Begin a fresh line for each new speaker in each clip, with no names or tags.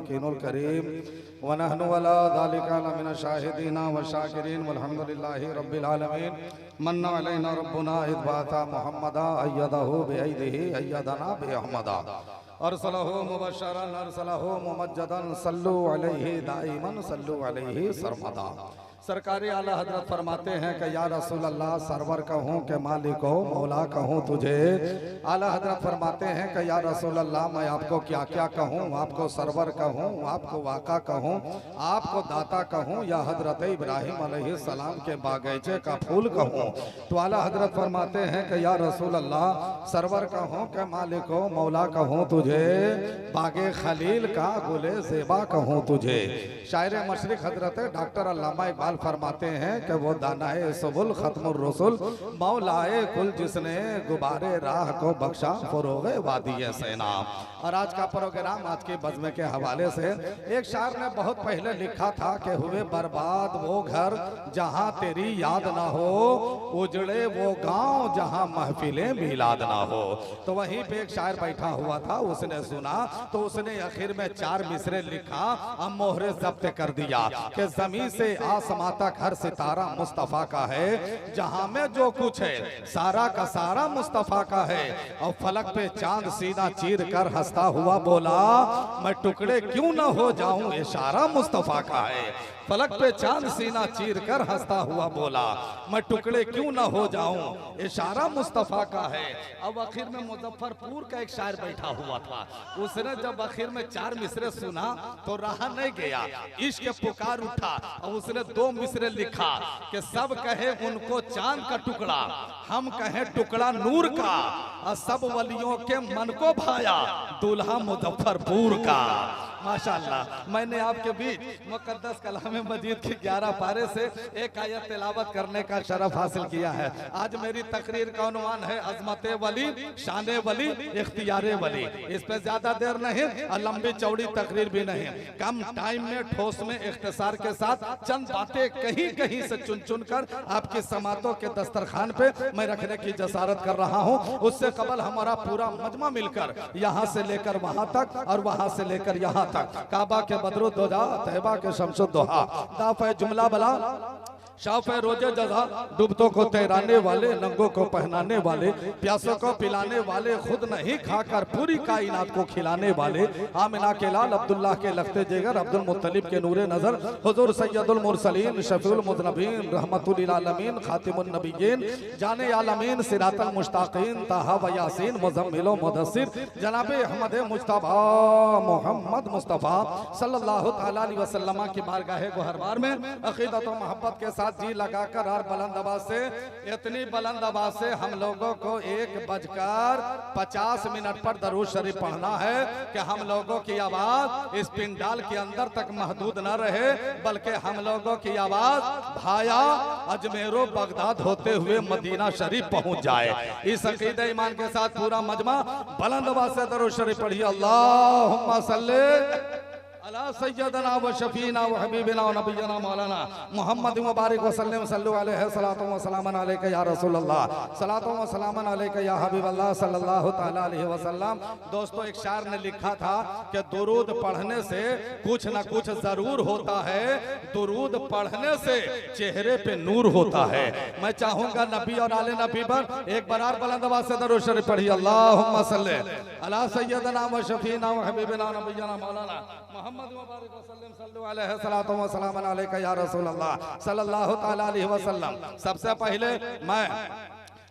मकीनुल करीम व नहनु अला ज़ालिका लमिन शाहिदीना व शाकिरीन वल्हम्दुलिल्लाहि रब्बिल आलमीन। मन्ना अलैना रब्बुना इज़ बअसा मुहम्मदा अय्यदहु बिअयदिही अय्यदना बिअहमदा अरसलहु मुबश्शरन अरसलहु मुमज्जदन सल्लु अलैहि दाइमन सल्लु अलैहि सरमदा। सरकारी आला हजरत फरमाते हैं कि या रसूल अल्लाह सरवर कहूँ के मालिक हो मौला कहूँ तुझे। आला हजरत फरमाते हैं कि या रसूल अल्लाह मैं आपको क्या क्या कहूँ, आपको सरवर कहूँ, आपको वाका कहूँ, आपको दाता कहूँ या हजरत इब्राहिम अलैहिस्सलाम के बागीचे का फूल कहूँ। तो आला हजरत फरमाते हैं कि या रसूल अल्लाह सरवर कहूँ के मालिक हो मौला कहूँ तुझे, बागे खलील का गुले ज़ेबा कहूँ तुझे। शायर मशरिक हजरत डॉक्टर अल्लामा इकबाल फरमाते हैं कि वो दानाए सुबुल खत्मुर रसूल मौलाए कुल जिसने गुबारे राह को बख्शा फरोगे वादिये सेना। और आज का प्रोग्राम आज के बज़्म के हवाले से एक शायर ने बहुत पहले लिखा था कि हुए बर्बाद वो घर जहाँ तेरी याद ना हो, उजड़े वो गांव जहाँ महफिलें मिलाद ना हो। तो वहीं पे एक शायर बैठा हुआ था, उसने सुना तो उसने आखिर में 4 मिसरे लिखा, अब मोहरे जब्त कर दिया कि जमीन से आसमां तक हर सितारा मुस्तफा का है, जहां में जो कुछ है सारा का सारा मुस्तफा का है। और फलक पे चांद सीना चीर कर हंसता हुआ बोला, मैं टुकड़े क्यों न हो जाऊं इशारा मुस्तफा का है। फलक पे चांद सीना चीर कर हंसता हुआ बोला, मैं टुकड़े क्यों न हो जाऊं इशारा मुस्तफा का है। अब आखिर में मुजफ्फरपुर का एक शायर बैठा हुआ था, उसने जब आखिर में 4 मिसरे सुना तो रहा नहीं गया, इश्क पुकार उठा और उसने 2 मिसरे लिखा कि सब कहे उनको चांद का टुकड़ा, हम कहे टुकड़ा नूर का, और सब वलियों के मन को भाया दूल्हा मुजफ्फरपुर का। माशाअल्लाह, मैंने आपके बीच मुकद्दस कलाम मजीद की 11 पारे से एक आयत तिलावत करने का शरफ हासिल किया है। आज मेरी तकरीर का उन्वान है अजमत वली, शान वली, इख्तियार वली। इस पे ज्यादा देर नहीं और लंबी चौड़ी तकरीर भी नहीं, कम टाइम में ठोस में इख्तिसार के साथ चंद बातें कहीं कहीं से चुन चुन कर आपकी समातों के दस्तरखान पे मैं रखने की जसारत कर रहा हूँ। उससे कबल हमारा पूरा मजमा मिलकर यहाँ से लेकर वहां तक और वहां से लेकर यहाँ तक काबा के बदरुद्दोजा, तैयबा के शम्सुद्दोहा, दाफ़े जुमला बला, शाफ़े रोजे जज़ा, डूबतों को तैराने वाले, नंगों को पहनाने वाले, प्यासों को पिलाने वाले, खुद नहीं खाकर पूरी कायनात को खिलाने वाले, आमिना के लाल, अब्दुल्लाह के लख्ते जिगर, अब्दुल मुत्तलिब के नूरे नजर, हुजूर सैयदुल मुरसलीन, शफीउल मुज़नबीन, रहमतुल लिल आलमीन, खातिमुन नबिय्यीन, जाने आलमीन, सिरातल मुश्ताकीन, ताहा व यासीन, मुज़म्मिल व मुदस्सिर, जनाब अहमद मुज्तबा मोहम्मद मुस्तफ़ा सल्लल्लाहु तआला अलैहि वसल्लम की बारगाह गोहरबार में अक़ीदत व मोहब्बत के साथ जी लगाकर और बुलंद आवाज से, इतनी बुलंद आवाज से हम लोगों को 1:50 पर दरूद शरीफ पढ़ना है कि हम लोगों की आवाज इस पिंडाल के अंदर तक महदूद न रहे, बल्कि हम लोगों की आवाज भाया अजमेरो बगदाद होते हुए मदीना शरीफ पहुंच जाए। इस अकीदे ईमान के साथ पूरा मजमा बुलंद आवाज से दरूद शरीफ पढ़िए। अल्लाहुम्मा सल्ली अला सय्यदना व शफीना व हबीबिना व नबियना मौलाना मुहम्मद मुबारक वसल्लम सल्लु अलैहि सलातो व सलामन अलैका या रसूल अल्लाह, सलातो व सलामन अलैका या हबीब अल्लाह सल्लल्लाहु तआला अलैहि वसल्लम। दोस्तों, एक शायर ने लिखा था कि दुरूद पढ़ने से कुछ न कुछ जरूर होता है, दुरूद पढ़ने से चेहरे पे नूर होता है। मैं चाहूंगा नबी और आले नबी पर एक बार बुलंद आवाज से दरूद शरीफ पढ़िए। अल्लाहुम्मा सल्ली अला सय्यदना व शफीना व हबीबिना व नबियना मौलाना मुहम्मद मुबारक वसल्लम सल्लु अलैहि सलातो व सलामन अलैका या रसूल अल्लाह सल्लल्लाहु तआला अलैहि वसल्लम। सबसे पहले मैं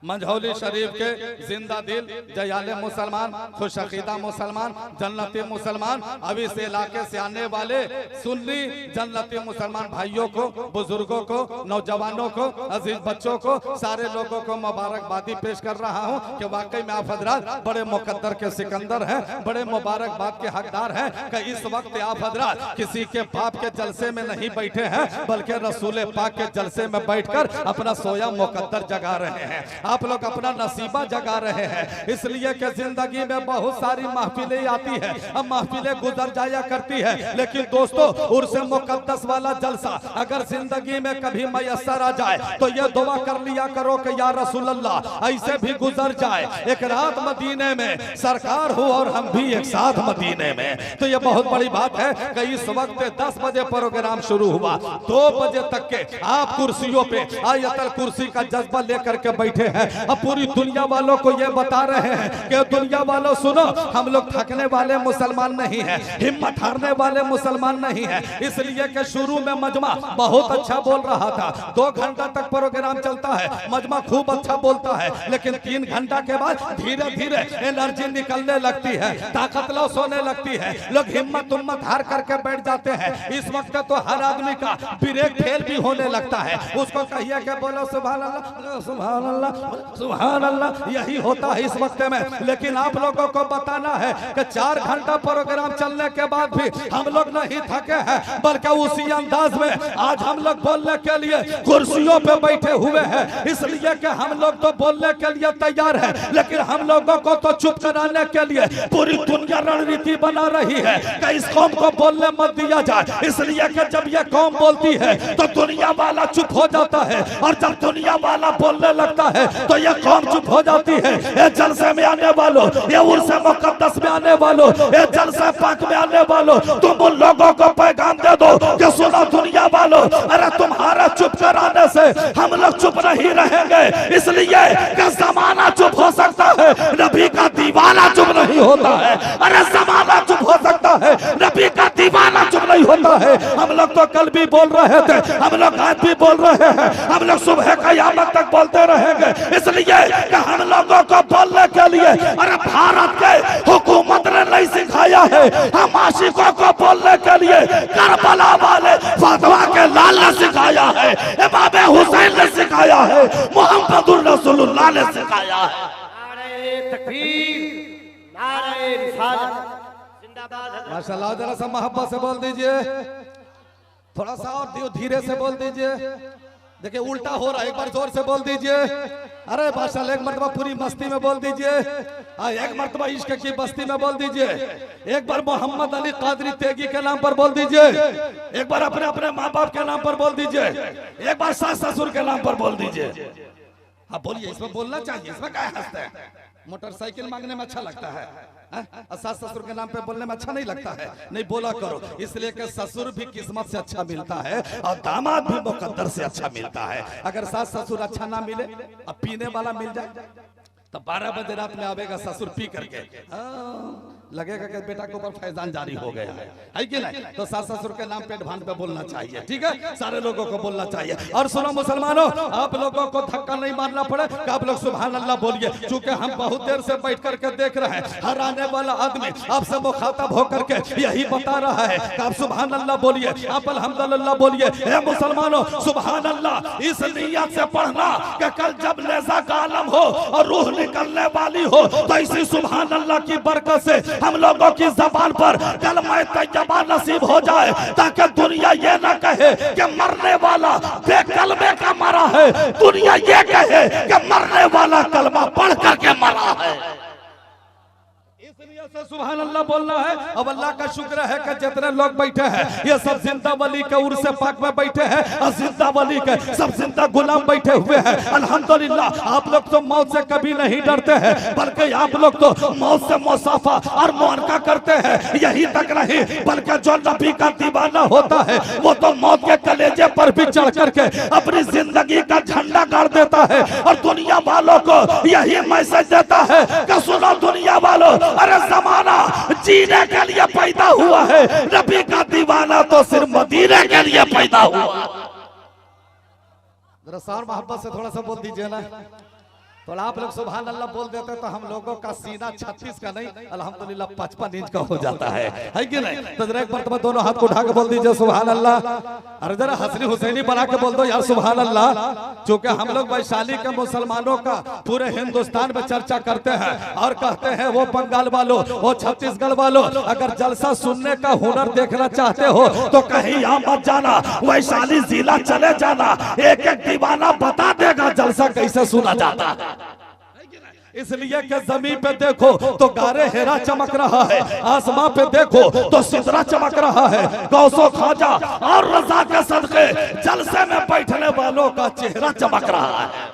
मंझौली शरीफ के जिंदा दिल, जयाले मुसलमान, खुश अकीदा मुसलमान, जन्नती मुसलमान, अभी से इलाके से आने वाले सुन्नी जन्नती मुसलमान भाइयों को, बुजुर्गों को, नौजवानों को, अजीज बच्चों को, सारे लोगों को मुबारकबादी पेश कर रहा हूँ कि वाकई में आप हजरात बड़े मुकद्दर के सिकंदर हैं, बड़े मुबारकबाद के हकदार हैं कि इस वक्त आप हजरात किसी के बाप के जलसे में नहीं बैठे हैं, बल्कि रसूल पाक के जलसे में बैठकर अपना सोया मुकद्दर जगा रहे हैं। आप लोग अपना नसीबा जगा रहे हैं, इसलिए कि जिंदगी में बहुत सारी महफिलें आती है, अब महफिलें गुजर जाया करती है, लेकिन दोस्तों उर्स मुकद्दस वाला जलसा अगर जिंदगी में कभी मयसर आ जाए तो ये दुआ कर लिया करो कि या रसूल अल्लाह ऐसे भी गुजर जाए एक रात मदीने में सरकार हो और हम भी एक साथ मदीने में। तो ये बहुत बड़ी बात है कि इस वक्त 10 बजे प्रोग्राम शुरू हुआ, 2 बजे तक के आप कुर्सियों पे आयतल कुर्सी का जज्बा लेकर के बैठे हैं। अब पूरी दुनिया वालों को ये बता रहे हैं कि दुनिया वालों सुनो, हम लोग थकने वाले मुसलमान नहीं है, हिम्मत हारने वाले मुसलमान नहीं है। इसलिए कि शुरू में मजमा बहुत अच्छा बोल रहा था, 2 घंटा तक प्रोग्राम चलता है, मजमा खूब अच्छा बोलता है, लेकिन 3 घंटा के बाद धीरे धीरे एनर्जी निकलने लगती है, ताकत लॉस होने लगती है, लोग हिम्मत उम्मत हार करके बैठ जाते हैं। इस वक्त तो हर आदमी का ब्रेक फेल भी होने लगता है, उसको कहिए कि बोलो सुभान अल्लाह सुभान अल्लाह सुभान अल्लाह, यही होता है इस वक्त में। लेकिन आप लोगों को बताना है कि 4 घंटा प्रोग्राम चलने के बाद भी हम लोग नहीं थके हैं, बल्कि उसी अंदाज में आज हम लोग बोलने के लिए कुर्सियों पे बैठे हुए हैं। इसलिए कि हम लोग तो बोलने के लिए तैयार है, लेकिन हम लोगों को तो चुप कराने के लिए पूरी दुनिया रणनीति बना रही है कि इस कौम को बोलने मत दिया जाए। इसलिए कि जब ये कौम बोलती है तो दुनिया वाला चुप हो जाता है, और जब दुनिया वाला बोलने लगता है तो ये कौम चुप हो जाती है। ये जलसे में आने वालों, ये उर्स मुकद्दस में आने वालों, ये जलसे पाक में आने वालों, तुम उन लोगों को पैगाम दे दो कि सुनो दुनिया वालों, अरे तुम्हारा चुप कराने से हम लोग चुप नहीं रहेंगे। इसलिए कि जमाना चुप हो सकता है, नबी का दीवाना चुप नहीं होता है। अरे जमाना चुप हो सकता है, नबी का दीवाना चुप नहीं होता है। हम लोग तो कल भी बोल रहे थे, हम लोग आज भी बोल रहे हैं, हम लोग सुबह कयामत तक बोलते रहेंगे। इसलिए कि हम लोगों को बोलने के लिए अरे भारत के हुकूमत ने नहीं सिखाया है, हम आशिकों को बोलने के लिए करबला वाले फतवा के लाल ने सिखाया है, इमाम हुसैन ने सिखाया है, मोहम्मदुर रसूलुल्लाह ने सिखाया है।
नारे तकबीर, नारे रिसालत, जिंदाबाद।
माशाल्लाह, जरा सा मोहब्बत से बोल दीजिए, थोड़ा सा और धीरे से बोल दीजिए। देखिए उल्टा हो रहा है, एक बार जोर से बोल दीजिए। अरे माशाल्लाह, एक मरतबा पूरी मस्ती में बोल दीजिए, एक मरतबा इश्क की बस्ती में बोल दीजिए, एक बार मोहम्मद अली कादरी तेगी के नाम पर बोल दीजिए, एक बार अपने अपने माँ बाप के नाम पर बोल दीजिए, एक बार सास ससुर के नाम पर बोल दीजिए। हाँ बोलिए, इसमें बोलना चाहिए, इसमें क्या हंसते हैं? मोटरसाइकिल मांगने में अच्छा लगता है, सास ससुर के नाम पे बोलने में अच्छा नहीं लगता है? नहीं बोला करो, इसलिए कि ससुर भी किस्मत से अच्छा मिलता है और दामाद भी मुकद्दर से अच्छा मिलता है। अगर सास ससुर अच्छा ना मिले, अब पीने वाला मिल जाए तो 12 बजे रात में आवेगा ससुर पी करके, लगेगा कि बेटा के ऊपर फैजान जारी हो गया है कि नहीं? तो सास ससुर के नाम पेट भान पे बोलना चाहिए, ठीक है? सारे लोगों को बोलना चाहिए। और सुनो मुसलमानों, आप लोगों को धक्का नहीं मारना पड़े कि आप लोग सुभान अल्लाह बोलिए, क्योंकि हम बहुत देर से बैठ करके देख रहे हैं, हर आने वाला आदमी आपसे मुखातब होकर के यही बता रहा है कि आप सुभान अल्लाह बोलिए, आप अल्हम्दुलिल्लाह बोलिए। हे मुसलमानों, सुभान अल्लाह इस नियत से पढ़ना कि कल जब नेज़ा का आलम हो और रूह निकलने वाली हो, तो इसी सुभान अल्लाह की बरकत से हम लोगों की जबान पर कलमा तैयबा नसीब हो जाए, ताकि दुनिया ये ना कहे कि मरने वाला बेकलमे का मरा है, दुनिया ये कहे कि मरने वाला कलमा पढ़ करके मरा है। इसलिए से सुभान अल्लाह बोलना है। अब अल्लाह का शुक्र है कि जितने लोग बैठे हैं ये सब जिंदा वली के उर्स पाक में बैठे हैं, और जिंदा वली के सब जिंदा गुलाम बैठे हुए हैं। अल्हम्दुलिल्लाह, आप लोग तो मौत से कभी नहीं डरते हैं, बल्कि आप लोग तो मौत से मुसाफा और मुआनका करते हैं। यही तक नहीं, बल्कि जो नबी का दीवाना होता है वो तो मौत के कलेजे पर भी चढ़ करके अपनी जिंदगी का झंडा गाड़ देता है, और दुनिया वालों को यही मैसेज देता है कि सुनो दुनिया वालों, अरे जमाना जीने के लिए पैदा हुआ है, नबी का दीवाना तो सिर्फ मदीने के लिए पैदा हुआ। जरा सार मोहब्बत से थोड़ा सा बोल दीजिए ना, थोड़ा आप लोग सुभान अल्लाह बोल देते तो हम लोगों का सीना 36 का नहीं अल्हम्दुलिल्लाह 55 इंच का हो जाता है कि नहीं? तो जरा एक मरतबा दोनों हाथ को उठा के बोल दीजिए सुभान अल्लाह। अरे जरा हसनी हुसैनी बना के बोल दो यार सुभान अल्लाह, क्योंकि हम लोग वैशाली के मुसलमानों का पूरे हिंदुस्तान में चर्चा करते हैं और कहते हैं वो बंगाल वालों, वो छत्तीसगढ़ वालों, अगर जलसा सुनने का हुनर देखना चाहते हो तो कहीं यहाँ मत जाना, वैशाली जिला चले जाना, एक एक दीवाना बता देगा जलसा कैसे सुना जाता है। इसलिए कि जमीन पे देखो तो गारे हेरा चमक रहा है, आसमां पे देखो तो सिदरा चमक रहा है। गौसो ख्वाजा और रजा के सदके जलसे में बैठने वालों का चेहरा चमक रहा है।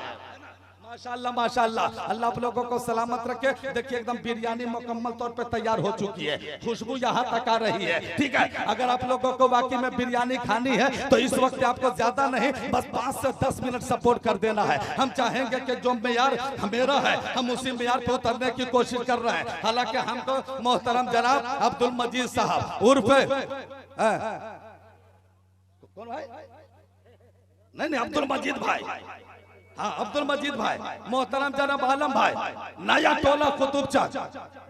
माशाअल्लाह माशाअल्लाह, अल्लाह आप लोगों को सलामत रखे। देखिए एकदम बिरयानी मुकम्मल तौर पे तैयार हो चुकी है, खुशबू यहाँ तक आ रही है। ठीक है, अगर आप लोगों को वाकई में बिरयानी खानी है तो इस वक्त आपको ज्यादा नहीं, बस 5 से 10 मिनट सपोर्ट कर देना है। हम चाहेंगे कि जो मेयार मेरा है हम उसी मेयार पे उतरने की कोशिश कर रहे हैं। हालांकि हमको मोहतरम जनाब अब्दुल मजीद साहब उर्फ कौन भाई, नहीं अब्दुल मजीद भाई, हाँ अब्दुल मजीद भाई, मोहतरम जनाब आलम भाई, नया टोला कुतुब चक,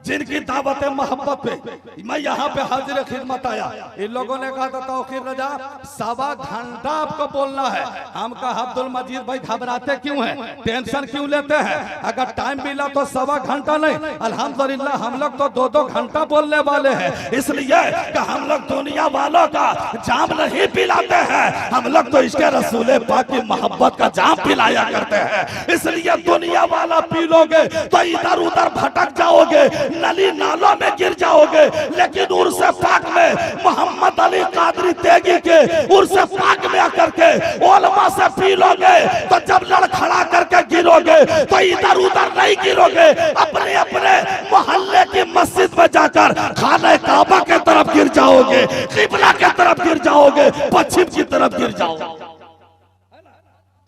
जिनकी दावत मोहब्बत पे मैं यहाँ पे हाजिर खिदमत आया। इन लोगों ने कहा था तौकीर रजा 1.25 घंटा आपको बोलना है। हम कहा अब्दुल मजीद भाई घबराते क्यों हैं, टेंशन क्यों लेते हैं, अगर टाइम मिला तो 1.25 घंटा नहीं, अल्हम्दुलिल्लाह हम लोग तो 2-2 घंटा बोलने वाले हैं। इसलिए कि हम लोग दुनिया वालों का जाम नहीं पिलाते हैं, हम लोग तो इसके रसूल पाक की मोहब्बत का जाम पिलाया करते हैं। इसलिए दुनिया वाला पी लोगे तो इधर उधर भटक जाओगे, नली नालों में गिर जाओगे, लेकिन उर्स पाक में मोहम्मद अली कादरी तेगी के उर्स पाक में आकर के उलमा से पी लोगे तो जब लड़खड़ा करके गिरोगे तो इधर उधर नहीं गिरोगे, अपने अपने मोहल्ले की मस्जिद में जाकर खाने काबा के तरफ गिर जाओगे, किबला के तरफ गिर जाओगे, पश्चिम की तरफ गिर जाओगे।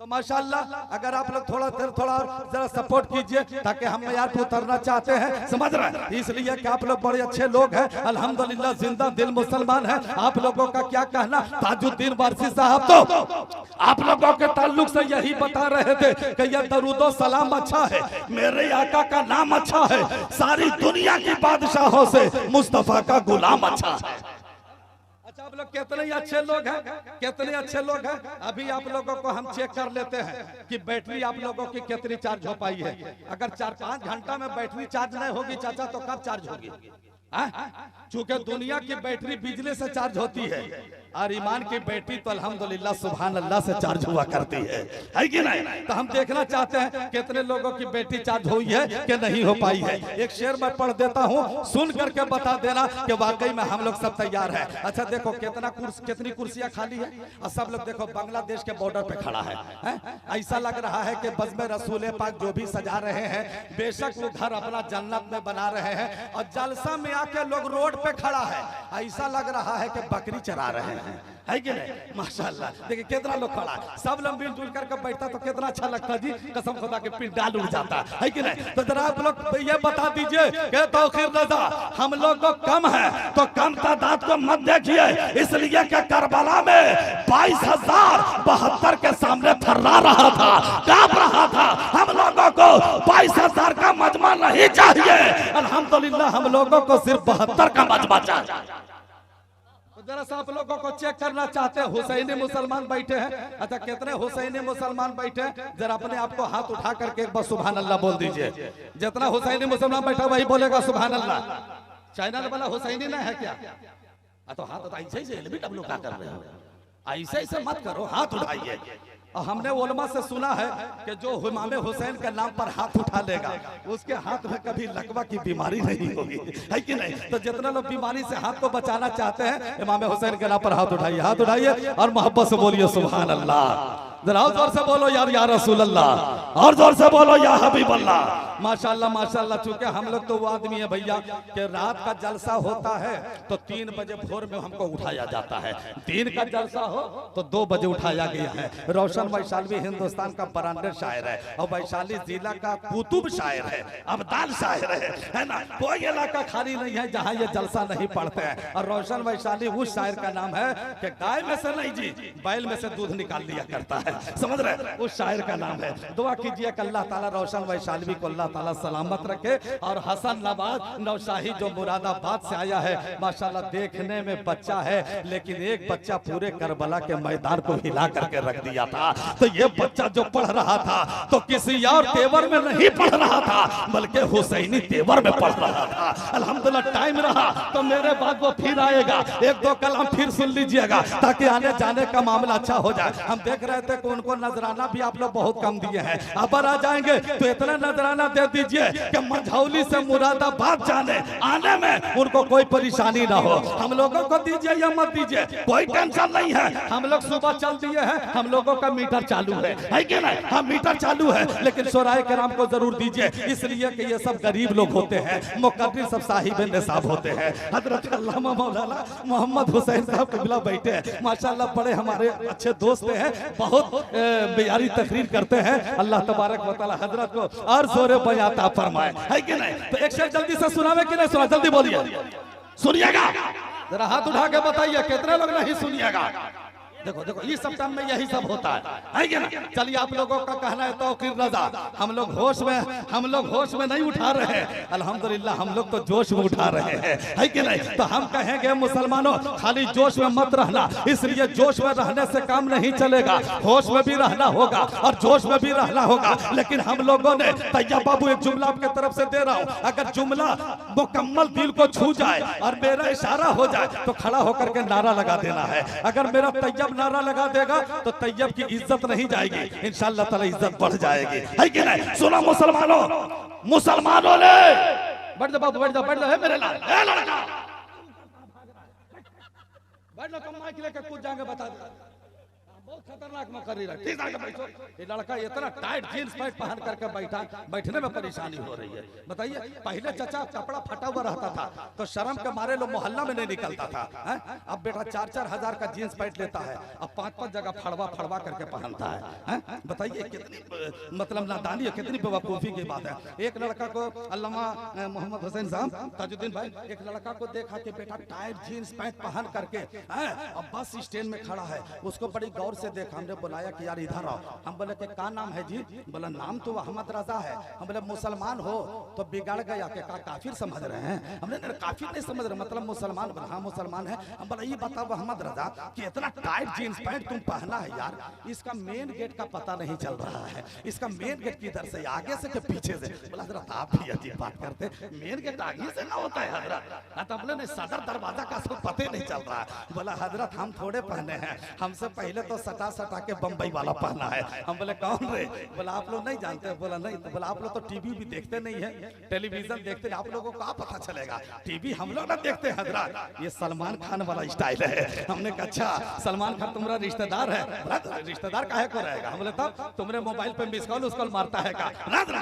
तो माशाअल्लाह अगर आप लोग थोड़ा जरा सपोर्ट कीजिए ताकि हम यार को उतरना चाहते हैं, समझ रहे हैं, इसलिए कि आप लोग बड़े अच्छे लोग हैं, अल्हम्दुलिल्लाह जिंदा दिल मुसलमान है। आप लोगों का क्या कहना, ताजुद्दीन वारसी साहब तो आप लोगों के ताल्लुक से यही बता रहे थे कि यह दरूदो सलाम अच्छा है, मेरे आका का नाम अच्छा है, सारी दुनिया की बादशाहों से मुस्तफा का गुलाम अच्छा है। आप लोग कितने अच्छे लोग हैं, कितने अच्छे लोग हैं। अभी आप लोगों को हम चेक कर लेते हैं कि बैटरी आप लोगों की कितनी चार्ज हो पाई है। अगर 4-5 घंटा में बैटरी चार्ज नहीं होगी चाचा तो कब चार्ज होगी? चूंकि दुनिया की बैटरी बिजली से चार्ज होती है और ईमान की बैटरी तो अल्हम्दुलिल्लाह सुभान अल्लाह से चार्ज हुआ करती है कि नहीं? तो हम देखना चाहते हैं कितने लोगों की बैटरी चार्ज हुई है कि नहीं हो पाई है। एक शेर मैं पढ़ देता हूँ, सुन करके बता देना कि वाकई में हम लोग सब तैयार है। अच्छा देखो कितनी कुर्सियां खाली है और सब लोग देखो बांग्लादेश के बॉर्डर पे खड़ा है। ऐसा लग रहा है कि बज़्म रसूल पाक जो भी सजा रहे हैं बेशक वो घर अपना जन्नत में बना रहे हैं और जलसा में आके लोग रोड पे खड़ा है, ऐसा लग रहा है कि बकरी चरा रहे हैं, है कि नहीं? माशाअल्लाह देखिए कितना लोग खड़ा है, सब लोग मिलजुल करके बैठता तो कितना अच्छा लगता जी, कसम खुदा के पिंड डाल उड़ जाता है कि नहीं? तो जरा आप लोग ये बता दीजिए कि तौकीर रजा हम लोग को कम है तो कम तादाद को मत देखिए, इसलिए कि करबला में 22,072 के सामने थर्रा रहा था, कांप रहा था। हम लोगों को 22,000 का मजमा नहीं चाहिए, अल्हम्दुलिल्लाह हम लोगों को सिर्फ 72 का मजमा चाहिए। जरा सा आप लोगों को चेक करना चाहते हैं, हुसैनी मुसलमान बैठे हैं। अच्छा कितने हुसैनी मुसलमान बैठे हैं, जरा अपने आप को हाथ उठा करके एक बार सुभान अल्लाह बोल दीजिए। जितना हुसैनी मुसलमान बैठा वही बोलेगा सुभान अल्लाह। चैनल वाला हुसैनी नहीं है क्या? तो हाथ ऐसे ही डब्लू क्या कर रहे हो, ऐसे ऐसे मत करो, हाथ उठाइए। और हमने उलमा से सुना है कि जो इमाम हुसैन के नाम पर हाथ उठा लेगा उसके हाथ में कभी लकवा की बीमारी नहीं होगी, है कि नहीं? तो जितना लोग बीमारी से हाथ को बचाना चाहते हैं इमाम हुसैन के नाम पर हाथ उठाइए, हाथ उठाइए और मोहब्बत से बोलिए सुभान अल्लाह। जरा जोर से बोलो यार या रसूल अल्लाह, और जोर से बोलो या हबीब अल्लाह। माशाअल्लाह माशाअल्लाह। चूंकि हम लोग तो वो आदमी है भैया कि रात का जलसा होता है तो 3 बजे भोर में हमको उठाया जाता है, दिन का जलसा हो तो 2 बजे उठाया गया है। रोशन वैशाली हिंदुस्तान का ब्रांडेड शायर है और वैशाली जिला का कुतुब शायर है, अब्दाल शायर है ना? कोई इलाका खाली नहीं है जहाँ ये जलसा नहीं पड़ते हैं। और रोशन वैशाली उस शायर का नाम है कि गाय में से नहीं जी बैल में से दूध निकाल लिया करता है, समझ रहे? उस शायर का नाम है। दुआ कीजिए कि अल्लाह ताला रोशन वैशाली को अल्लाह ताला सलामत रखे। और हसन नवाज नौशाही जो मुरादाबाद से आया है माशाल्लाह देखने में बच्चा है लेकिन एक बच्चा पूरे करबला के मैदान को हिला करके रख दिया था। तो ये बच्चा जो पढ़ रहा था तो किसी और तेवर में नहीं पढ़ रहा था बल्कि हुसैनी तेवर में पढ़ रहा था। अल्हम्दुलिल्लाह टाइम रहा तो मेरे बाद वो फिर आएगा, 1-2 कलाम फिर सुन लीजिएगा ताकि आने जाने का मामला अच्छा हो जाए। हम देख रहे थे कि उनको नजराना भी आप लोग बहुत कम दिए हैं, अब आ जाएंगे तो इतना नजराना दे दीजिए कि मंझौली से मुरादाबाद जाने आने में उनको कोई परेशानी ना हो। हम लोगों को दीजिए या मत दीजिए कोई टेंशन नहीं है। हम लोग सुबह चल दिए हैं, हम लोगों का मीटर चालू है कि नहीं? हाँ मीटर चालू है, लेकिन शोराए किराम को जरूर दीजिए, इसलिए कि ये सब गरीब लोग होते हैं, मुकद्दर सब साहिब निसाब होते हैं। हजरत अल्लामा मौलाना मोहम्मद हुसैन साहब कबिला बैठे हैं, माशाल्लाह बड़े हमारे अच्छे दोस्त हैं, बहुत बेयारी तकरीर करते हैं। अल्लाह तबारक व तआला हजरत को और जोरे बयाता फरमाए, है कि नहीं? तो एक शेर जल्दी से सुनावे कि नहीं सुना? जल्दी बोलिए, सुनिएगा, जरा हाथ उठा के बताइए कितने लोग नहीं सुनिएगा। देखो देखो इस सप्ताह में यही सब होता है कि ना? चलिए आप लोगों का कहना है तौकीर रजा, हम लोग होश में नहीं उठा रहे हैं, अल्हम्दुलिल्लाह हम लोग तो जोश में उठा रहे हैं, है कि नहीं? तो हम कहेंगे मुसलमानों खाली जोश में मत रहना, इसलिए जोश में रहने से काम नहीं चलेगा, होश में भी रहना होगा और जोश में भी रहना होगा। लेकिन हम लोगों ने तैयब बाबू एक जुमला आपके तरफ से दे रहा हूँ, अगर जुमला मुकम्मल दिल को छू जाए और मेरा इशारा हो जाए तो खड़ा होकर के नारा लगा देना है। अगर मेरा तैयब नारा लगा देगा तो तैयब की इज्जत नहीं जाएगी, इंशाअल्लाह ताला इज्जत बढ़ जाएगी, है कि नहीं? सुनो मुसलमानों ने बैठ जा बाबू, बैठ जा है मेरे लाल, है लड़का बैठ जा, तुम माइक लेकर कूद जाएंगे, बता दो बहुत खतरनाक मकरी रहा। ठीक है बैठो, ये लड़का इतना टाइट जींस पैंट पहन करके बैठा, बैठने में परेशानी हो रही है। बताइए पहले चचा कपड़ा फटा हुआ रहता था तो शर्म के मारे लोग मोहल्ला में नहीं निकलता था, अब बेटा 4-4 हजार का जींस पैंट लेता है, अब 5-5 जगह फड़वा करके पहनता है। बताइए कितनी मतलब नादानी है, कितनी बेवकूफी की बात है। एक लड़का को अल्लामा मोहम्मद हुसैन साहब ताजुद्दीन भाई, एक लड़का को देखा कि बेटा टाइट जींस पैंट पहन करके अब बस स्टैंड में खड़ा है, उसको बड़ी गौर से देखा, हमने बुलाया कि यार इधर आओ। हम बोले कि क्या नाम है जी? बोला नाम तो अहमद रजा है। हम बोले मुसलमान हो तो बिगड़ गया कि काफिर समझ रहे हैं? हमने काफिर नहीं समझ रहे, मतलब मुसलमान। बोला हाँ मुसलमान है। हम बोला ये बताओ अहमद रजा कि इतना टाइट जींस पैंट तुम पहना है यार, इसका मेन गेट का पता नहीं चल रहा है, इसका मेन गेट किधर से, आगे से कि पीछे से? बोला हजरत आप भी अजीब बात करते, मेन गेट आगे से ना होता है हजरत, तब बोले सदर दरवाजा का पता नहीं चल रहा है। बोला हजरत हम थोड़े पहने हैं, हमसे पहले तो सटा के बम्बई वाला पहना है। हम बोले कौन रे? बोला आप लोग नहीं जानते? बोला नहीं। तो बोला आप लोग तो टीवी भी देखते नहीं है, टेलीविजन देखते, आप लोगों को क्या पता चलेगा? टीवी हम लोग ना देखते हैं हजरत, ये सलमान खान वाला स्टाइल है। हमने कहा अच्छा सलमान खान तुम्हारा रिश्तेदार है? रिश्तेदार काहे को रहेगा? हम बोले तब तुमने मोबाइल पे मिस कॉल उसको मारता है का?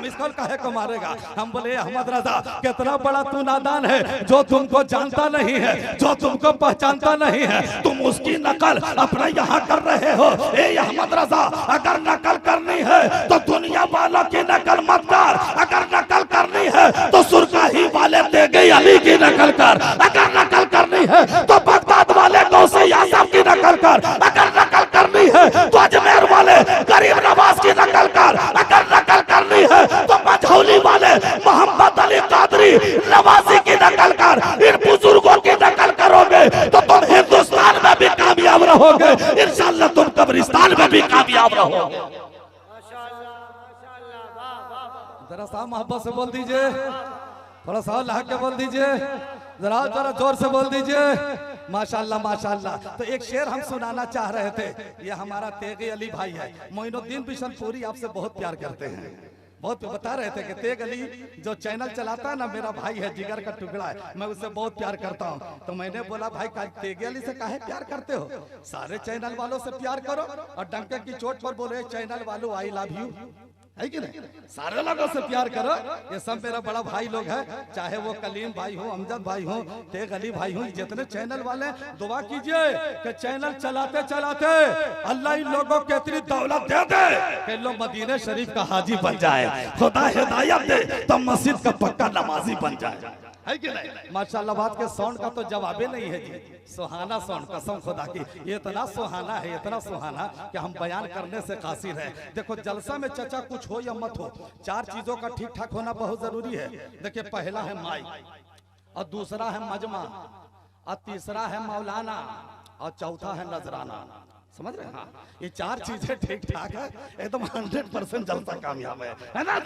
मिस कॉल काहे को मारेगा? हम बोले अहमद रजा कितना बड़ा तू नादान है, जो तुमको जानता नहीं है, जो तुमको पहचानता नहीं है, तुम उसकी नकल अपने यहाँ कर रहे हो। अहमद रजा अगर नकल करनी है तो दुनिया वालों की नकल मत कर, अगर नकल करनी है तो सुरकाही वाले देगे अली की नकल कर, अगर नकल करनी है तो बगदाद वाले गौसे यासब की नकल कर, अगर नकल करनी है तो अजमेर वाले गरीब नवाज की नकल कर, अगर नकल करनी है तो मंझौली वाले मोहम्मद अली कादरी नवाजी की नकल कर। इन बुजुर्गों की नकल करोगे तो तुम हिंदुस्तान में भी कामयाब रहोगे, इंशाअल्लाह तुम कब्रिस्तान में भी कामयाब रहोगे। जरा सा मोहब्बत से बोल दीजिए, थोड़ा सा ला के बोल दीजिए, जरा जरा जोर से बोल दीजिए माशाअल्लाह माशाअल्लाह। तो एक शेर हम सुनाना चाह रहे थे, ये हमारा तेगे अली भाई है, मोइनुद्दीन बिशनपुरी आपसे बहुत प्यार करते हैं, बहुत बता रहे थे कि तेग अली जो चैनल चलाता है ना मेरा भाई है, जिगर का टुकड़ा है, मैं उससे बहुत प्यार करता हूँ। तो मैंने बोला भाई तेग अली से काहे प्यार करते हो? सारे चैनल वालों से प्यार करो और डंके की चोट पर बोले चैनल वालों आई लव यू, है कि नहीं? सारे लोगों से प्यार करो, ये सब मेरा बड़ा भाई लोग है, चाहे वो कलीम भाई हो, अमजद भाई हो, तेग अली भाई हो, जितने चैनल वाले दुआ कीजिए कि चैनल चलाते चलाते अल्लाह इन लोगों को इतनी दौलत दे दे कि लोग मदीने शरीफ का हाजी बन जाए, खुदा हिदायत दे तो मस्जिद का पक्का नमाजी बन जाए, है कि नहीं? माशाअल्लाह बात के साउंड का तो जवाबे नहीं है जी, सुहाना साउंड, कसम खुदा की ये इतना सुहाना है, इतना सुहाना कि हम बयान करने से कासिर है। देखो जलसा में चचा कुछ हो या मत हो, 4 चीजों का ठीक ठाक होना बहुत जरूरी है। देखिए पहला है माइक, और दूसरा है मजमा, और तीसरा है मौलाना, और चौथा है नजराना। समझ रहे हैं? हाँ, ये 4 चीजें ठीक ठाक है, एकदम 100% जलसा कामयाब है ना?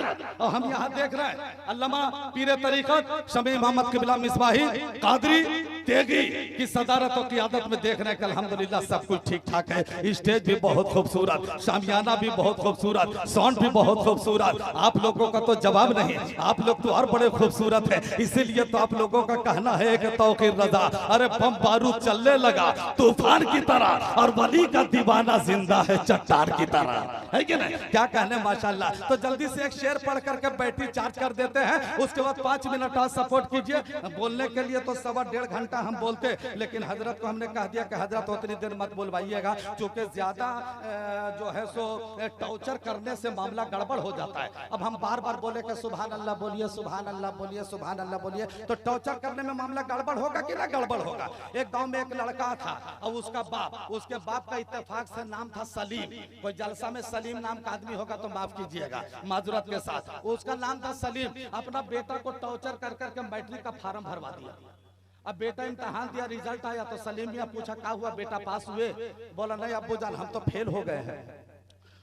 और हम यहाँ देख रहे हैं अल्लामा पीरे तरीकत शमी मोहम्मद किबला मिसबाही कादरी देगी कि सदारत और क़ियादत में देखने का अल्हम्दुलिल्लाह सब कुछ ठीक ठाक है। स्टेज भी बहुत खूबसूरत, शामियाना भी बहुत खूबसूरत, साउंड भी बहुत खूबसूरत। आप लोगों का तो जवाब नहीं, आप लोग तो और बड़े खूबसूरत है। इसीलिए तो आप लोगों का कहना है कि तौकीर रजा, अरे बम बारूद चलने लगा तूफान की तरह, और वली का दीवाना जिंदा है चट्टान की तरह, है कि नहीं? क्या कहने माशाल्लाह। तो जल्दी से एक शेर पढ़ करके बैटरी चार्ज कर देते हैं, उसके बाद 5 मिनट और सपोर्ट कीजिए। बोलने के लिए तो 1.5 घंटा हम बोलते, लेकिन हजरत को हमने कह दिया कि हजरत उतनी देर मत बोलवाइएगा, क्योंकि ज्यादा जो है सो टॉर्चर करने से मामला गड़बड़ हो जाता है। अब हम बार बार बोले कि सुभान अल्लाह बोलिए, सुभान अल्लाह बोलिए, सुभान अल्लाह बोलिए, तो टॉर्चर करने में मामला गड़बड़ होगा कि ना गड़बड़ होगा। एक गांव में एक लड़का था और उसके बाप का इत्तेफाक से नाम था सलीम। कोई जलसा में सलीम नाम का आदमी होगा तो माफ कीजिएगा माजूरत के साथ, उसका नाम था सलीम। अपना बेटा को टॉर्चर कर करके मैट्रिक का फार्म भरवा दिया। अब बेटा इम्तिहान दिया, रिजल्ट आया तो सलीम मियां पूछा क्या हुआ बेटा, पास हुए? बोला नहीं अब्बू जान हम तो फेल हो गए हैं।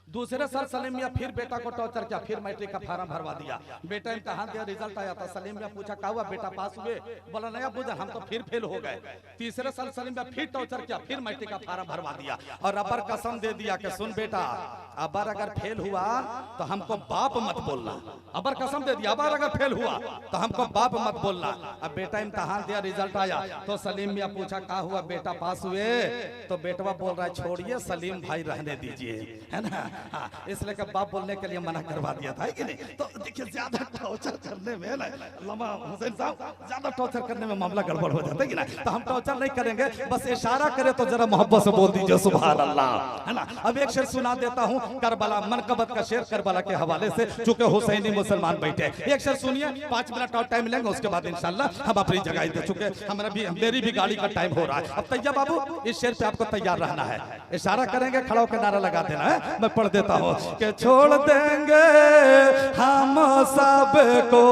दूसरे साल सलीम मियां फिर बेटा को टॉर्चर किया, फिर मैट्रिक का फार्म भरवा दिया। बेटा इम्तिहान दिया, रिजल्ट आया तो सलीम मियां पूछा क्या हुआ बेटा, पास हुए? बोला नहीं अब्बू जान हम तो फिर फेल हो गए। तीसरे साल सलीम मियां फिर टॉर्चर किया, फिर मैट्रिक का फार्म भरवा दिया और अबर कसम दे दिया कि सुन बेटा, अबर अगर फेल हुआ तो हमको बाप मत बोलना। अबर कसम दे दिया, अबर अगर फेल हुआ तो हमको बाप मत बोलना। अब बेटा इम्तिहान दिया, रिजल्ट आया तो सलीम मियां पूछा क्या हुआ बेटा, पास हुए? तो बेटवा बोल रहा है छोड़िए सलीम भाई रहने दीजिए, है ना। हाँ, इसलिए कि बाप बोलने के लिए मना करवा दिया था, है कि नहीं? तो देखिए ज्यादा टॉर्चर करने में ना अल्लामा हुसैन साहब, ज्यादा टॉर्चर करने में मामला गड़बड़ हो जाता है कि ना। तो हम टॉर्चर नहीं करेंगे, बस इशारा करे तो जरा मोहब्बत से बोल दीजिए सुभान अल्लाह, है ना। अब एक शेर सुना देता हूँ करबला, मनकबत का शेर करबला के हवाले से, चूंकि हुसैनी मुसलमान बैठे। एक शेर सुनिए, 5 मिनट और टाइम लेंगे, उसके बाद इंशाल्लाह हम अपनी जगह दे चुके, मेरी भी गाड़ी का टाइम हो रहा है। अब तैयार बाबू, इस शेर पे आपको तैयार रहना है, इशारा करेंगे खड़ा होकर नारा लगा देना है। मैं पढ़ देता हूँ कि छोड़ देंगे हम सबको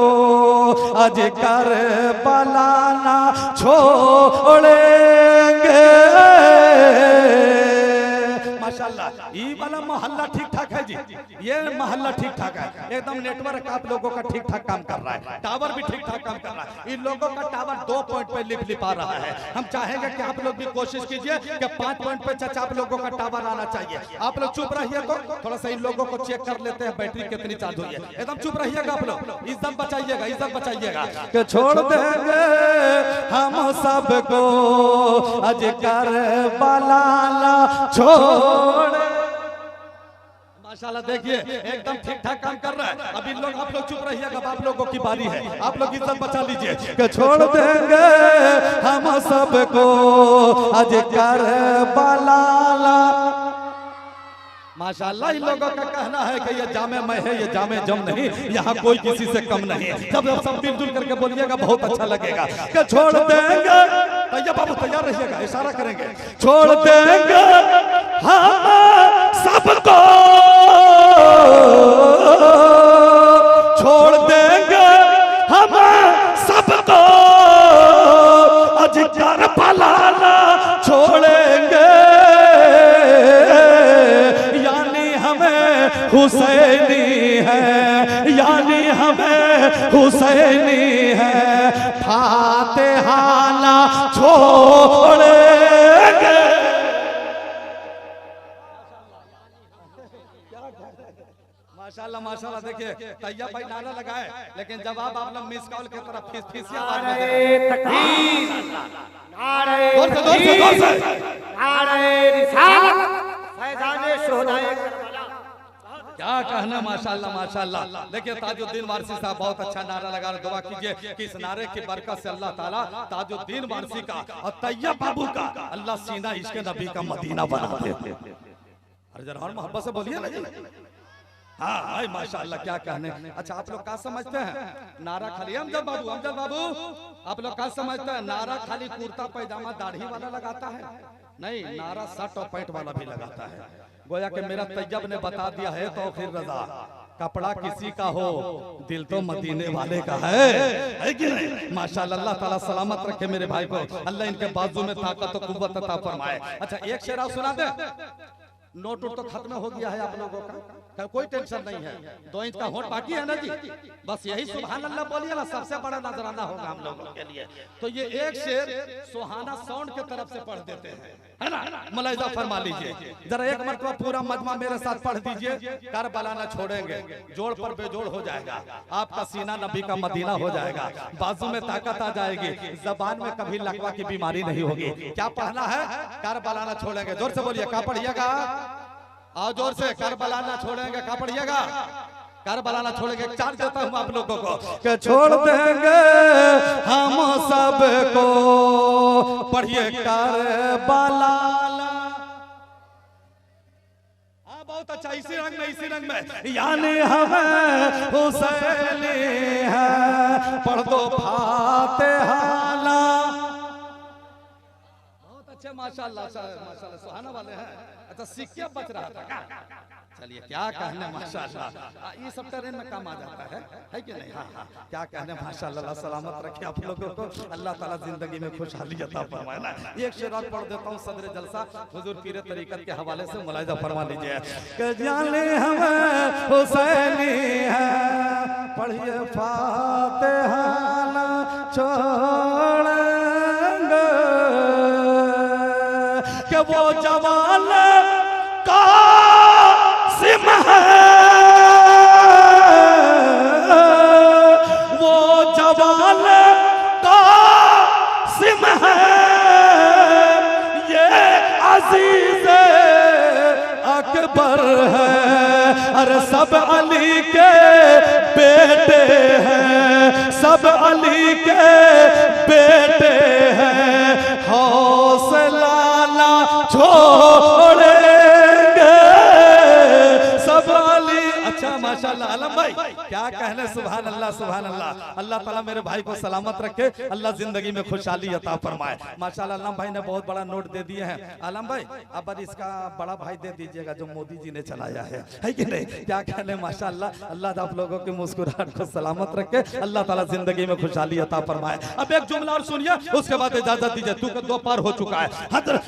आज कर बलाना छोड़ेंगे। माशाल्लाह, ये वाला मोहल्ला ठीक ठाक है जी, ये मोहल्ला ठीक ठाक है, एकदम नेटवर्क आप लोगों का ठीक ठाक काम कर रहा है, टावर भी ठीक ठाक काम कर रहा है। इन लोगों का टावर 2 पॉइंट पे लिपा रहा है। हम चाहेंगे कि आप लोग भी कोशिश कीजिए कि 5 पॉइंट पे चाचा आप लोगों का टावर आना चाहिए। आप लोग चुप रहिए तो थोड़ा सा इन लोगों को चेक कर लेते हैं बैटरी कितनी चार्ज हुई है। एकदम चुप रहिएगा आप लोग, इज्जत बचाइएगा, इज्जत बचाइएगा। कि छोड़ देंगे हम सबको आज कर बलाना छोड़। माशाल्लाह देखिए एकदम ठीक ठाक काम कर रहा है। अभी लोग आप लोग चुप रहिएगा, आप लोगों की बारी है, आप लोग इज्जत बचा लीजिए। कि छोड़ देंगे हम सबको आज कर बलाना। माशाल्लाह इन लोगों का कहना है कि ये जामे मैं है, ये जामे जम नहीं, यहाँ कोई किसी से कम नहीं। जब सब मिलजुल करके बोलिएगा बहुत अच्छा लगेगा। कि छोड़ देंगे, तैयार बाबू तैयार रहिएगा, इशारा करेंगे। छोड़ देंगे हम सबको, छोड़ देंगे हम सबको आज कर बलाना छोड़ेंगे। हुसैनी है, यानी हमें हुसैनी है, फातिहाना छोड़ेंगे। माशाल्लाह माशाल्लाह, देखिए तैयब भाई नारा लगाए, लेकिन जवाब आप लोग मिस कॉल की तरफ फीसिया आवाज में दे।
तकबीर, नारे
जोर से जोर से जोर से,
नारे रिसालत, फैज़ाने शुहदाए करबला।
क्या कहना, माशाल्लाह माशाल्लाह। देखिए ताजुद्दीन वारसी साहब बहुत अच्छा नारा लगा रहे, दुआ कीजिए कि इस नारे की बरकत से अल्लाह ताला ताजुद्दीन वारसी का और तैयब बाबू का अल्लाह सीना इश्क़ नबी का मदीना बना दे। अरे जरा और मोहब्बत से बोलिए ना। हाँ भाई माशाल्लाह, क्या कहने। अच्छा आप लोग क्या समझते हैं नारा खाली, अमजद बाबू आप लोग क्या समझते हैं नारा खाली कुर्ता पैजामा दाढ़ी वाला लगाता है? नहीं, नारा शर्ट और पैंट वाला भी लगाता है। गोया कि मेरा तैयब ने बता दिया है तो फिर रजा, कपड़ा किसी का हो दिल तो मदीने वाले का है कि नहीं? माशाल्लाह, अल्लाह ताला सलामत रखे मेरे भाई को, अल्लाह इनके बाजू में ताकत और कुव्वत अता फरमाए। अच्छा एक शेर सुना दे। नोट तो खत्म हो गया है आप लोगों का, कोई टेंशन नहीं है। 2 इंच का होट बाकी है ना जी, बस यही सुभान अल्लाह बोलिए ना, सबसे बड़ा नजराना होगा हम लोगों के लिए। तो ये एक शेर सुहाना साउंड के तरफ से पढ़ देते हैं, है ना, मुलाहिजा फरमा लीजिए जरा एक मरतबा पूरा मजमा मेरे साथ पढ़ दीजिए। करबला न छोड़ेंगे, जोड़ पर बेजोड़ हो जाएगा, आपका सीना नबी का मदीना हो जाएगा, बाजू में ताकत आ जाएगी, जबान में कभी लकवा की बीमारी नहीं होगी। क्या पढ़ना है? करबला न छोड़ेंगे, जोर से बोलिए, क्या पढ़िएगा? आओ जोर से, करबला न छोड़ेंगे, क्या पढ़िएगा? करबला न छोड़ेंगे। 4 देता हूं आप लोगों को कि छोड़ देंगे हम सबको, पढ़िए करबला। बहुत अच्छा, इसी रंग में, इसी रंग में, यानी हमें हुसैनी है, पढ़ दो फातिहा। बहुत अच्छे, माशाल्लाह माशाल्लाह, सुहाना वाले हैं। अच्छा, सिक्के बच रहा था क्या? चलिए, क्या कहने, माशाल्लाह, ये सब ट्रेन में काम आ जाता है कि नहीं? हाँ, क्या कहने, माशाल्लाह, सलामत रखे आप लोगों को, अल्लाह ताला जिंदगी में खुशहाली अता फरमाए ना। एक शेर और पढ़ देता हूँ सदर जलसा हुजूर पीर तरीकत के हवाले से, मुलाहिजा फरमा लीजिए कि जाने हमें हुसैनी है, पढ़िए फातिहा ना छोड़ेंगे, कि वो जवान का सिम है, वो जवान का सिम है, ये अजीज अकबर है, अरे सब अली के बेटे हैं, सब अली के बेटे हैं, हौसला ना छोड़ेंगे सब अली। अच्छा, माशाल्लाह, आलम भाई क्या कहने, सुभान अल्लाह, सुभान अल्लाह। अल्लाह ताला मेरे भाई को सलामत रखे, अल्लाह जिंदगी में खुशहाली अता फरमाए। माशाल्लाह, आलम भाई ने बहुत बड़ा नोट दे दिए हैं। आलम भाई अब इसका बड़ा भाई दे दीजिएगा जो मोदी जी ने चलाया है कि नहीं? क्या कहने, माशाल्लाह, अल्लाह आप लोगों की मुस्कुराहट को सलामत रखे, अल्लाह ताला जिंदगी में खुशहाली अता फरमाए। अब एक जुमला और सुनिए, उसके बाद इजाजत दीजिए, तू के 2 पार हो चुका है। हजरत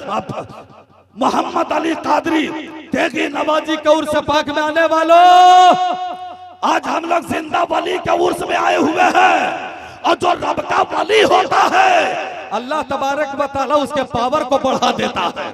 मोहम्मद अली कादरी तेगी नवाजी के उर्स पाक में आने वालों, आज हम लोग जिंदा वली के उर्स में आए हुए हैं, और जो रब का वली होता है अल्लाह तबारक व तआला उसके पावर को बढ़ा देता है।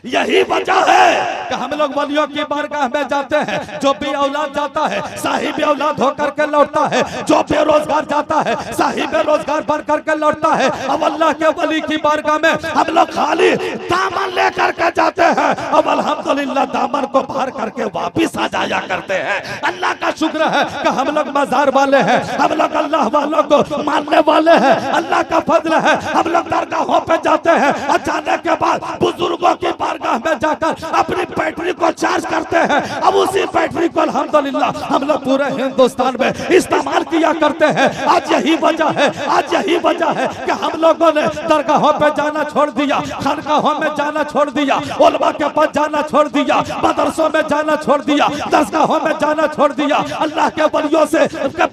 यही वजह है कि हम लोग वलियों की बारगाह में जाते हैं, जो भी औलाद जाता है साहिब औलाद होकर के लौटता है, जो बेरोजगार जाता है साहिब रोजगार भर करके लौटता है। अब अल्लाह के वली की बारगाह में हम लोग खाली दामन लेकर के जाते हैं, अब अल्हम्दुलिल्लाह दामन को भर करके वापिस आ जाया करते हैं। अल्लाह का शुक्र है कि हम लोग मजार वाले हैं, हम लोग अल्लाह वालों को मानने वाले हैं, अल्लाह का फजल है। हम लोग दरगाहों पे जाते हैं और जाने के बाद बुजुर्गों की बारगाह में जाकर अपनी बैटरी को चार्ज करते हैं। अब उसी बैटरी को अल्हम्दुलिल्लाह हम लोग पूरे हिंदुस्तान में इस्तेमाल किया करते हैं। आज यही वजह है, आज यही वजह है कि हम लोगों ने दरगाहों पे जाना छोड़ दिया, खानकाहों में जाना छोड़ दिया, उलमा के पास जाना छोड़ दिया, मदरसों में जाना छोड़ दिया, दरगाहों में जाना छोड़ दिया, अल्लाह के वलियों से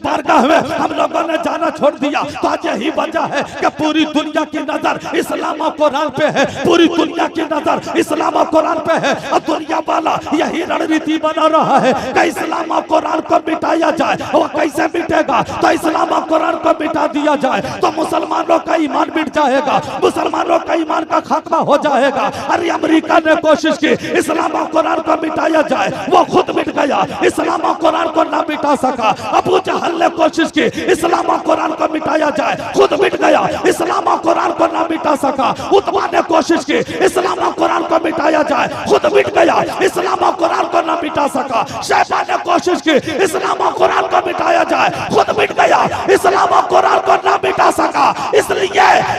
बारगाह में हम लोगों ने जाना छोड़ दिया। तो आज यही वजह है कि पूरी दुनिया की नजर इस्लाम और कुरान पे है, पूरी दुनिया की नजर इस्लाम और कुरान पे है, और दुनिया वाला यही रणनीति बना रहा है कि इस्लाम और कुरान को मिटाया जाए। वो कैसे मिटेगा? तो इस्लाम और कुरान को मिटा दिया जाए तो मुसलमानों का ईमान मिट जाएगा, मुसलमानों का ईमान का खात्मा हो जाएगा। अरे अमेरिका ने कोशिश की इस्लाम और कुरान को मिटाया जाए, वो खुद मिट गया, इस्लाम और कुरान को ना मिटा सका। अबू जहल ने कोशिश की इस्लाम और कुरान को मिटाया जाए, खुद मिट गया, इस्लाम और कुरान को ना मिटा सका। उतबा ने कोशिश की इस्लाम और कुरान को मिटाया जाए, खुद मिट गया, इस्लाम और कुरान को ना मिटा सका। शैबा ने कोशिश की इस्लाम और कुरान को मिटाया जाए, खुद मिट गया, इस्लाम और कुरान को ना मिटा सका। इसलिए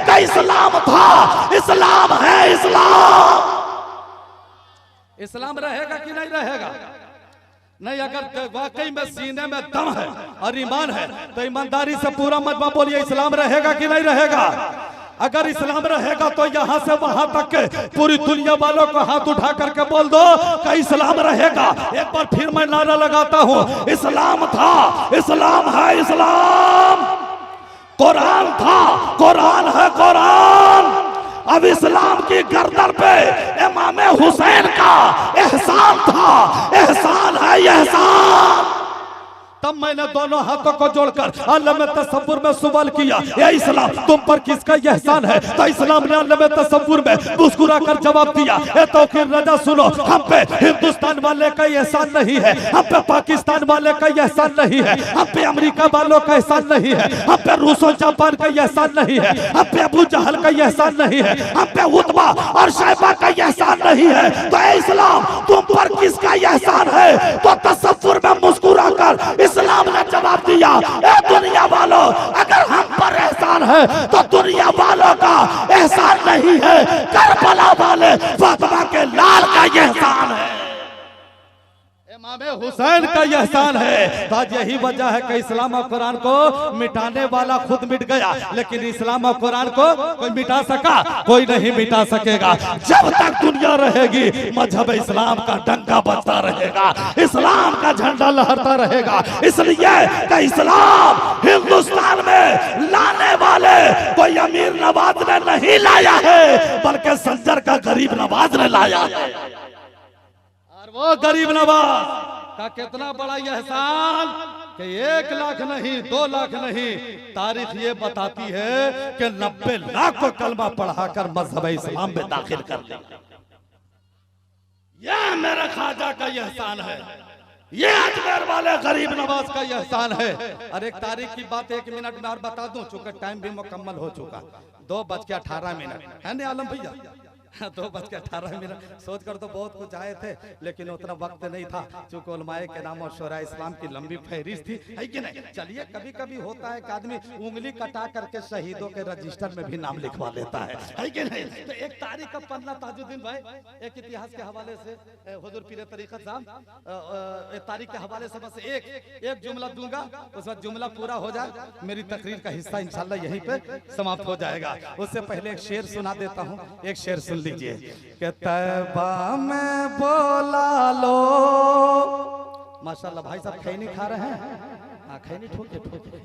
कि इस्लाम था, इस्लाम है, इस्लाम। इस्लाम रहेगा कि नहीं रहेगा? नहीं, अगर वाकई में सीने में दम है और ईमान है तो ईमानदारी से पूरा मजमा बोलिए, इस्लाम रहेगा कि नहीं रहेगा? अगर इस्लाम रहेगा तो यहाँ से वहां तक पूरी दुनिया वालों को हाथ उठा करके बोल दो कि इस्लाम रहेगा। एक बार फिर मैं नारा लगाता हूँ, इस्लाम था, इस्लाम है, इस्लाम। कुरान था, कुरान है, कुरान। अब इस्लाम की गर्दन पे इमाम हुसैन का एहसान था, एहसान है ये एहसान। तब मैंने दोनों हाथों को जोड़कर आलम तसव्वुर में सवाल किया, या इस्लाम तुम पर किसका यह एहसान है? तो इस्लाम ने आलम तसव्वुर में मुस्कुरा कर जवाब दिया, ए तौकीर रजा सुनो, हम पे हिंदुस्तान वाले का एहसान नहीं है, हम पे पाकिस्तान वाले का एहसान नहीं है, हम पे अमेरिका वालों का एहसान नहीं है, हम पे रूस और जापान का एहसान नहीं है, हम पे अबू जहल का एहसान नहीं है, हम पे उतबा और शैबा का एहसान नहीं है। तो इस्लाम तुम पर किसका एहसान है? तो तसव्वुर में मुस्कुरा कर इस्लाम ने जवाब दिया, ए दुनिया वालों, अगर हम पर एहसान है तो दुनिया वालों का एहसान नहीं है, करबला वाले फातिमा के लाल का एहसान है, इमाम हुसैन का एहसान है। तो आज यही वजह है कि इस्लाम और कुरान को मिटाने वाला खुद मिट गया, लेकिन इस्लाम और कुरान को कोई मिटा सका? कोई नहीं मिटा सकेगा। जब तक दुनिया रहेगी मजहब इस्लाम का डंका बजता रहेगा, इस्लाम का झंडा लहरता रहेगा। इसलिए कि इस्लाम हिंदुस्तान में लाने वाले कोई अमीर नवाज ने नहीं लाया है, बल्कि संजर का गरीब नवाज ने लाया है। वो गरीब नवाज का कितना बड़ा एहसान कि 1 लाख नहीं, 2 लाख नहीं, तारीख ये बताती है कि 90 लाख को कलमा पढ़ाकर मजहब इस्लाम में दाखिल कर दिया। यह मेरे ख्वाजा का एहसान है, ये अजमेर वाले गरीब नवाज का एहसान है। और एक तारीख की बात 1 मिनट में और बता दूं, चूंकि टाइम भी मुकम्मल हो चुका, 2:18 है ना आलम भैया? 2:18 सोच कर तो बहुत कुछ आए थे, लेकिन उतना वक्त नहीं था, चूंकि उलमाए के नाम और शोरा इस्लाम की लंबी फहरिस्त थी, है कि नहीं? चलिए, कभी कभी होता है कि आदमी उंगली कटा करके शहीदों के रजिस्टर में भी नाम लिखवा लेता है कि नहीं? तो एक तारीख का पन्ना ताजुद्दीन भाई, एक इतिहास के हवाले से हुजूर पीर तरीक़त साहब तारीख के हवाले से बस एक जुमला दूंगा, उस वक्त जुमला पूरा हो जाए, मेरी तकरीर का हिस्सा इंशाल्लाह यहीं पे समाप्त हो जाएगा। उससे पहले एक शेर सुना देता हूँ, एक शेर सुन लीजिए कि तैबा में बोला लो। माशाल्लाह भाई साहब खैनी खा रहे हैं? हाँ, खैनी ठोके ठोके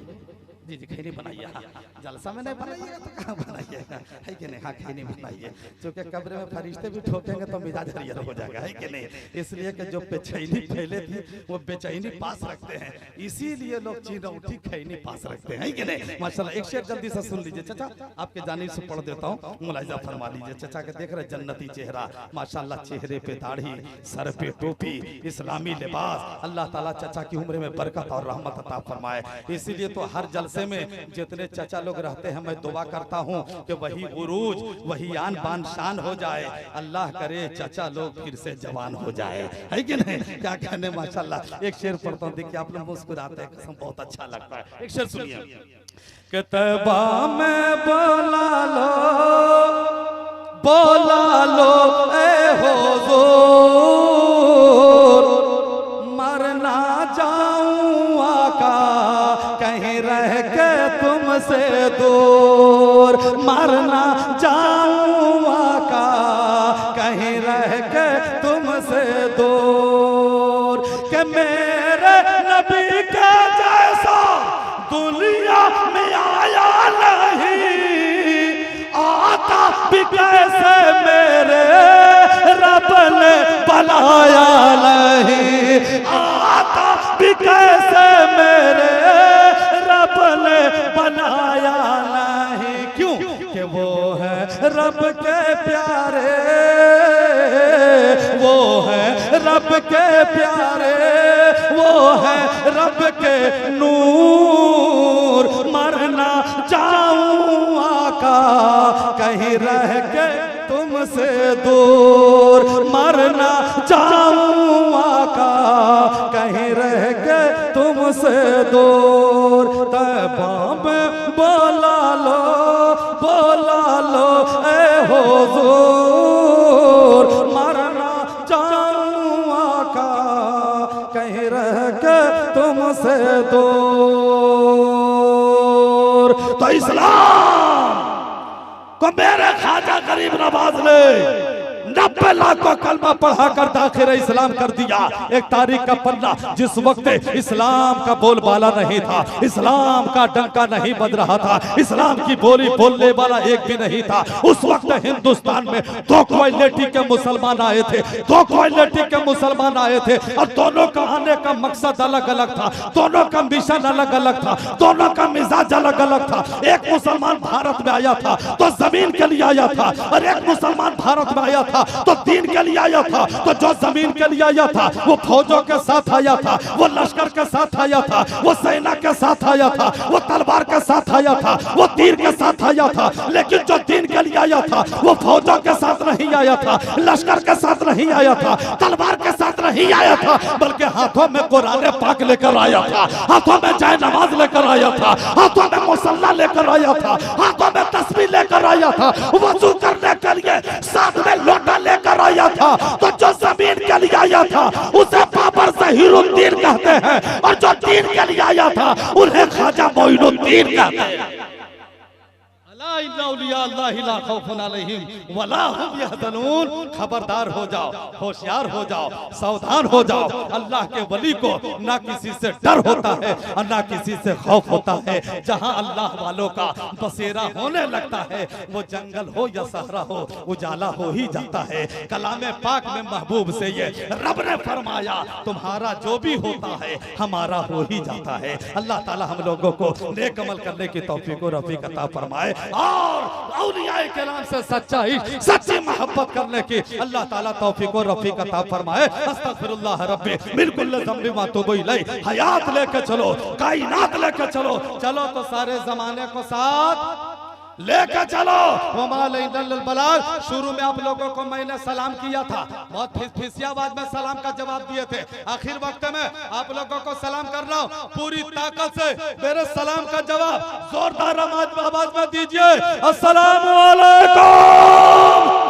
जी जी, खैनी बनाइए। हाँ, जलसा में नहीं बनाइएगा तो कहाँ बनाइएगा, है कि नहीं? हाँ, खैनी बनाइए, क्योंकि कब्र में फरिश्ते भी ठोकेंगे तो मिजाज हरियर हो जाएगा, है कि नहीं? इसलिए कि जो बेचैनी फैले थी वो बेचैनी पास रखते हैं, इसीलिए लोग चीनौठी खैनी पास रखते हैं, है कि नहीं? माशाल्लाह, एक शेर जल्दी से सुन लीजिए चाचा, आपके जानिब से पढ़ देता हूँ, मुलाहिजा फरमा लीजिए। चाचा के देख रहे जन्नती चेहरा, माशाल्लाह, चेहरे पे दाढ़ी, सर पे टोपी, इस्लामी लिबास, अल्लाह ताला चाचा की उम्र में बरकत और रहमत अता फरमाए। इसीलिए तो हर जलसे में जितने चाचा लोग रहते हैं, मैं दुआ करता हूं कि वही उरूज, वही आन बान शान हो जाए, अल्लाह करे चाचा लोग फिर से जवान हो जाए, है कि नहीं? क्या कहने, माशाल्लाह। एक शेर पढ़ता हूं, देखिए आप लोग मुस्कुराते हैं, कसम बहुत अच्छा लगता है। एक शेर सुनिए कि तैबा में बोला लो ए हुजूर, मरना जाऊं आका कहीं रह के तुमसे दूर, मरना जाऊं आका कहीं रह के तुमसे दूर, कि मेरे नबी के जैसा दुनिया में आया नहीं, आता भी कैसे मेरे रब ने बनाया नहीं, आता भी कैसे मेरे रब ने बनाया नहीं। क्यों? कि वो है रब के प्यारे, वो है रब के प्यारे, वो है रब के नूर, मरना जाऊं आका कहीं रह के तुमसे दूर, मरना जाऊं आका कहीं रह के तुमसे दूर। तैबा में बोला लो ए हुजूर, मरना जाऊं आका कहीं रह के तुमसे दूर। तो इस्लाम को मेरे ख्वाजा गरीब नवाज ने
90 लाख को कलमा पढ़ाकर दाखिल इस्लाम कर दिया। एक तारीख का पन्ना, जिस वक्त इस्लाम का बोलबाला नहीं था, इस्लाम का डंका नहीं बज रहा था, इस्लाम की बोली बोलने वाला एक भी नहीं था, उस वक्त हिंदुस्तान में 2 क्वालिटी के मुसलमान आए थे, 2 क्वालिटी के मुसलमान आए थे, और दोनों का आने का मकसद अलग अलग था, दोनों का मिशन अलग अलग था, दोनों का मिजाज अलग अलग था। एक मुसलमान भारत में आया था तो जमीन के लिए आया था, और एक मुसलमान भारत में आया था तो दीन के लिए आया था। तो जो जमीन के लिए आया था वो फौजों के साथ आया था, वो लश्कर के साथ आया था, वो सेना के साथ आया था, वो तलवार के साथ आया था, वो तीर के साथ आया था। लेकिन जो दीन के लिए आया था वो फौजों के साथ नहीं आया था, लश्कर के साथ नहीं आया था, तलवार के साथ नहीं आया था, बल्कि हाथों में कुरान पाक लेकर आया था, हाथों में जय नमाज लेकर आया था, हाथों में मुसल्ला लेकर आया था, हाथों में तस्बीह लेकर आया था, वजू करने के लिए साथ में लोटा लेकर आया था। तो जो जमीन के लिए आया था उसे बाबर ज़हीरुद्दीन कहते हैं, और जो दीन के लिए आया था उन्हें ख्वाजा मोइनुद्दीन कहते हैं। खबरदार हो जाओ, होशियार हो जाओ, सावधान हो जाओ। अल्लाह के वली को ना किसी से डर होता है और ना किसी से खौफ होता है। जहां अल्लाह वालों का बसेरा होने लगता है, वो जंगल हो या सहरा हो, उजाला हो ही जाता है। कलामे पाक में महबूब से ये रब ने फरमाया, तुम्हारा जो भी होता है हमारा हो ही जाता है। अल्लाह ताला हम लोगों को नेक अमल करने की तौफीक और रफीक अता फरमाए, और औलियाए किराम से सच्चाई सच्ची मोहब्बत करने की अल्लाह ताला तौफीक और रफीक अता फरमाए। अस्तगफिरुल्लाह रब्बी मिन कुल्लि ज़ंबि व अतूबु इलैह। हयात लेके चलो, कायनात लेके चलो, चलो तो सारे जमाने को साथ लेकर चलो। बलाग। शुरू में आप लोगों को मैंने सलाम किया था, बहुत फिसियाबाद में सलाम का जवाब दिए थे। आखिर वक्त में आप लोगों को सलाम कर रहा हूँ, पूरी ताकत से मेरे सलाम का जवाब जोरदार आवाज में दीजिए। अस्सलामु अलैकुम।